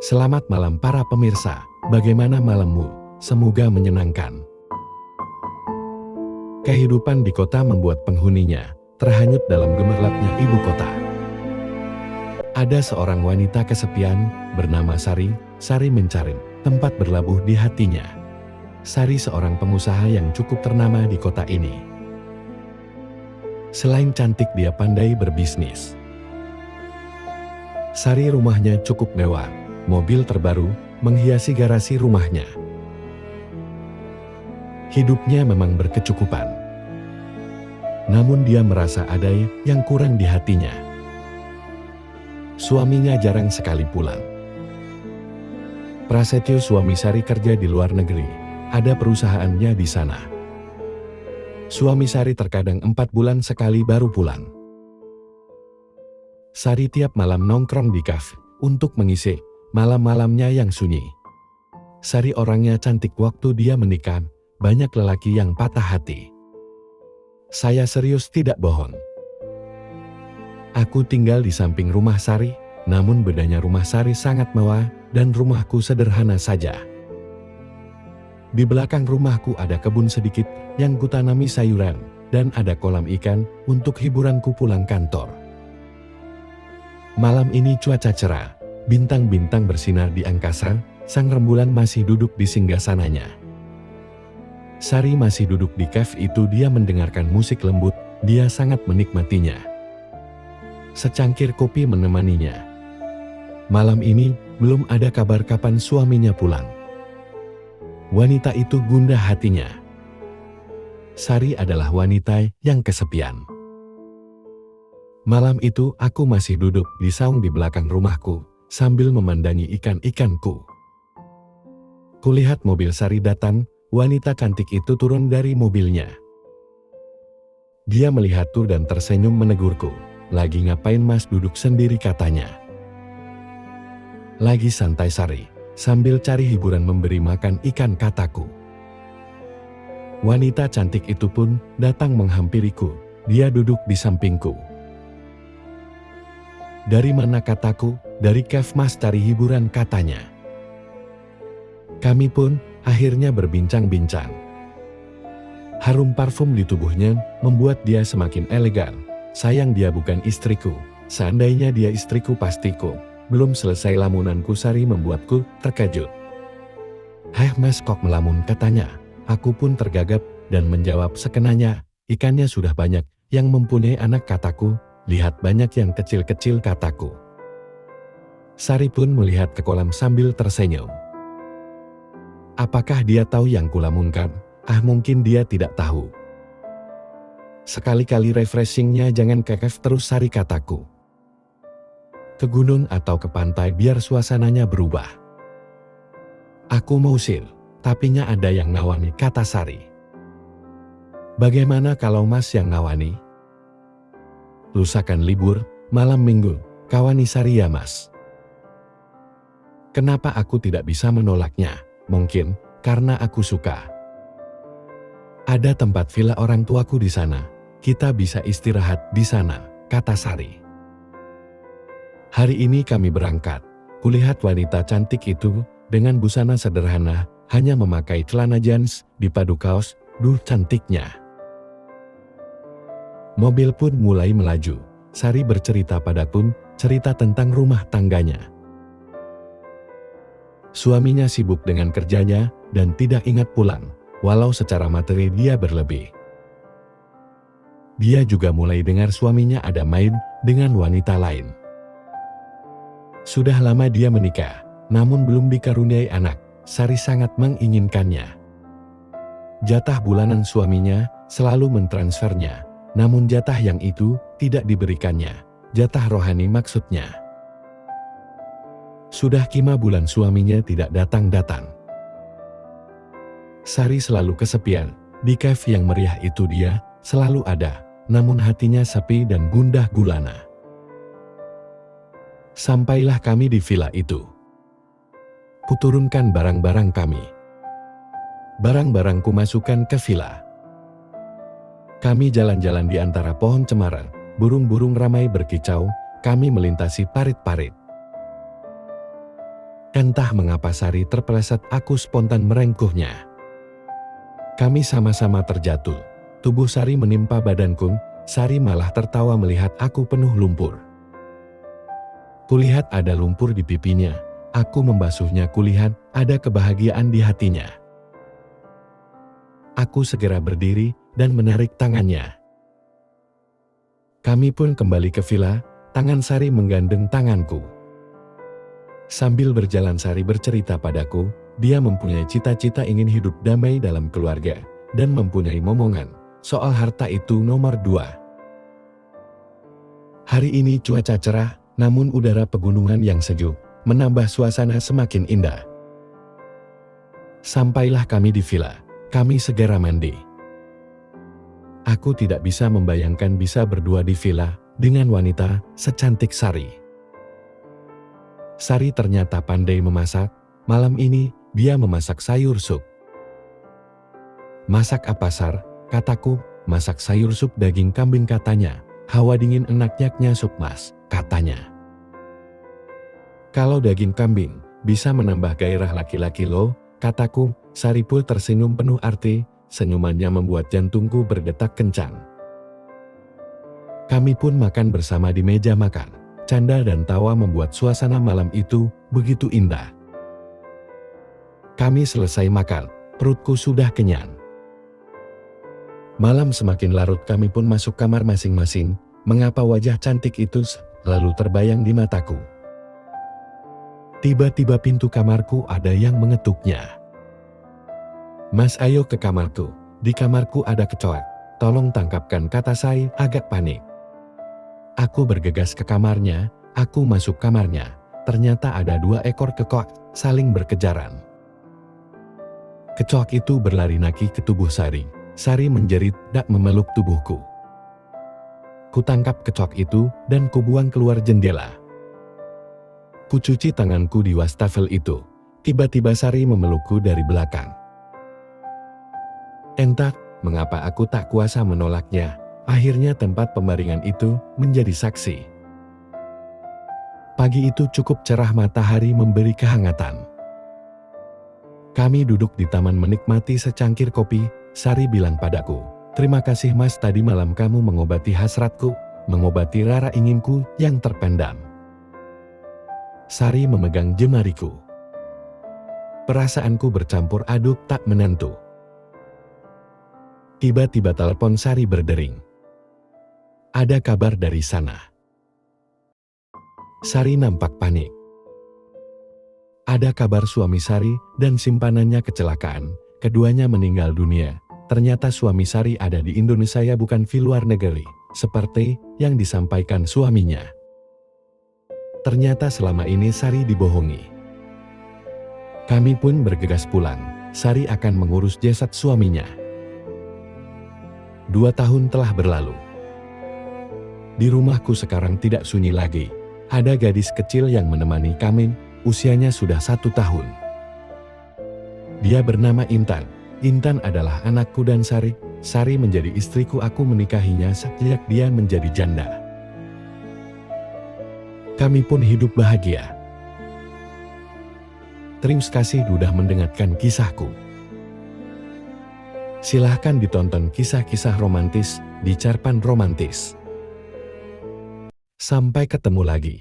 Selamat malam para pemirsa, bagaimana malammu? Semoga menyenangkan. Kehidupan di kota membuat penghuninya terhanyut dalam gemerlapnya ibu kota. Ada seorang wanita kesepian bernama Sari. Sari mencari tempat berlabuh di hatinya. Sari seorang pengusaha yang cukup ternama di kota ini. Selain cantik, dia pandai berbisnis. Sari rumahnya cukup mewah, mobil terbaru menghiasi garasi rumahnya. Hidupnya memang berkecukupan. Namun dia merasa ada yang kurang di hatinya. Suaminya jarang sekali pulang. Prasetyo, suami Sari, kerja di luar negeri. Ada perusahaannya di sana. Suami Sari terkadang 4 bulan sekali baru pulang. Sari tiap malam nongkrong di kafe untuk mengisi malam-malamnya yang sunyi. Sari orangnya cantik. Waktu dia menikah, banyak lelaki yang patah hati. Saya serius, tidak bohong. Aku tinggal di samping rumah Sari, namun bedanya rumah Sari sangat mewah dan rumahku sederhana saja. Di belakang rumahku ada kebun sedikit yang kutanami sayuran dan ada kolam ikan untuk hiburanku pulang kantor. Malam ini cuaca cerah, bintang-bintang bersinar di angkasa, sang rembulan masih duduk di singgasananya. Sari masih duduk di kafe itu, dia mendengarkan musik lembut, dia sangat menikmatinya. Secangkir kopi menemaninya. Malam ini belum ada kabar kapan suaminya pulang. Wanita itu gundah hatinya. Sari adalah wanita yang kesepian. Malam itu aku masih duduk di saung di belakang rumahku sambil memandangi ikan-ikanku. Kulihat mobil Sari datang, wanita cantik itu turun dari mobilnya. Dia melihatku dan tersenyum menegurku. Lagi ngapain mas duduk sendiri, katanya. Lagi santai, Sari, sambil cari hiburan memberi makan ikan, kataku. Wanita cantik itu pun datang menghampiriku, dia duduk di sampingku. Dari mana, kataku, dari kafe mas, cari hiburan, katanya. Kami pun akhirnya berbincang-bincang. Harum parfum di tubuhnya membuat dia semakin elegan. Sayang dia bukan istriku, seandainya dia istriku pastiku. Belum selesai lamunanku, Sari membuatku terkejut. Heh mas, kok melamun, katanya. Aku pun tergagap dan menjawab sekenanya, ikannya sudah banyak yang mempunyai anak, kataku. Lihat banyak yang kecil-kecil, kataku. Sari pun melihat ke kolam sambil tersenyum. Apakah dia tahu yang kulamunkan? Mungkin dia tidak tahu. Sekali-kali refreshingnya jangan ke kafe terus, Sari, kataku. Ke gunung atau ke pantai biar suasananya berubah. Aku mau sil, tapinya ada yang ngawani, kata Sari. Bagaimana kalau mas yang ngawani? Lusakan libur, malam minggu, kawani Sari ya mas. Kenapa aku tidak bisa menolaknya? Mungkin karena aku suka. Ada tempat villa orang tuaku di sana. Kita bisa istirahat di sana, kata Sari. Hari ini kami berangkat. Kulihat wanita cantik itu dengan busana sederhana, hanya memakai celana jeans dipadu kaos. Duh, cantiknya. Mobil pun mulai melaju. Sari bercerita padaku, cerita tentang rumah tangganya. Suaminya sibuk dengan kerjanya dan tidak ingat pulang, walau secara materi dia berlebih. Dia juga mulai dengar suaminya ada main dengan wanita lain. Sudah lama dia menikah, namun belum dikaruniai anak. Sari sangat menginginkannya. Jatah bulanan suaminya selalu mentransfernya, namun jatah yang itu tidak diberikannya. Jatah rohani maksudnya. Sudah 5 bulan suaminya tidak datang-datang. Sari selalu kesepian. Di kafe yang meriah itu dia selalu ada, namun hatinya sepi dan gundah gulana. Sampailah kami di villa itu. Kuturunkan barang-barang kami. Barang-barangku masukkan ke villa. Kami jalan-jalan di antara pohon cemara, burung-burung ramai berkicau, kami melintasi parit-parit. Entah mengapa Sari terpeleset, aku spontan merengkuhnya. Kami sama-sama terjatuh. Tubuh Sari menimpa badanku. Sari malah tertawa melihat aku penuh lumpur. Kulihat ada lumpur di pipinya. Aku membasuhnya, kulihat ada kebahagiaan di hatinya. Aku segera berdiri dan menarik tangannya. Kami pun kembali ke villa, tangan Sari menggandeng tanganku. Sambil berjalan Sari bercerita padaku, dia mempunyai cita-cita ingin hidup damai dalam keluarga, dan mempunyai momongan, soal harta itu nomor 2. Hari ini cuaca cerah, namun udara pegunungan yang sejuk, menambah suasana semakin indah. Sampailah kami di villa, kami segera mandi. Aku tidak bisa membayangkan bisa berdua di villa dengan wanita secantik Sari. Sari ternyata pandai memasak. Malam ini dia memasak sayur sup. Masak apa, Sar? Kataku. Masak sayur sup daging kambing, katanya. Hawa dingin enaknya sup, Mas, katanya. Kalau daging kambing bisa menambah gairah laki-laki loh, kataku. Sari pun tersenyum penuh arti. Senyumannya membuat jantungku berdetak kencang. Kami pun makan bersama di meja makan. Canda dan tawa membuat suasana malam itu begitu indah. Kami selesai makan, perutku sudah kenyang. Malam semakin larut, kami pun masuk kamar masing-masing. Mengapa wajah cantik itu selalu terbayang di mataku? Tiba-tiba pintu kamarku ada yang mengetuknya. Mas, ayo ke kamarku. Di kamarku ada kecoak. Tolong tangkapkan, kata saya agak panik. Aku bergegas ke kamarnya. Aku masuk kamarnya. Ternyata ada 2 ekor kecoak saling berkejaran. Kecoak itu berlari naki ke tubuh Sari. Sari menjerit dan memeluk tubuhku. Kutangkap kecoak itu dan kubuang keluar jendela. Kucuci tanganku di wastafel itu. Tiba-tiba Sari memelukku dari belakang. Entah mengapa aku tak kuasa menolaknya. Akhirnya tempat pembaringan itu menjadi saksi. Pagi itu cukup cerah, matahari memberi kehangatan. Kami duduk di taman menikmati secangkir kopi. Sari bilang padaku, "Terima kasih, Mas, tadi malam kamu mengobati hasratku, mengobati rara inginku yang terpendam." Sari memegang jemariku. Perasaanku bercampur aduk tak menentu. Tiba-tiba telepon Sari berdering. Ada kabar dari sana. Sari nampak panik. Ada kabar suami Sari dan simpanannya kecelakaan. Keduanya meninggal dunia. Ternyata suami Sari ada di Indonesia, bukan di luar negeri, seperti yang disampaikan suaminya. Ternyata selama ini Sari dibohongi. Kami pun bergegas pulang. Sari akan mengurus jasad suaminya. 2 tahun telah berlalu. Di rumahku sekarang tidak sunyi lagi. Ada gadis kecil yang menemani kami, usianya sudah 1 tahun. Dia bernama Intan. Intan adalah anakku dan Sari. Sari menjadi istriku, aku menikahinya sejak dia menjadi janda. Kami pun hidup bahagia. Terima kasih sudah mendengarkan kisahku. Silahkan ditonton kisah-kisah romantis di Carpan Romantis. Sampai ketemu lagi.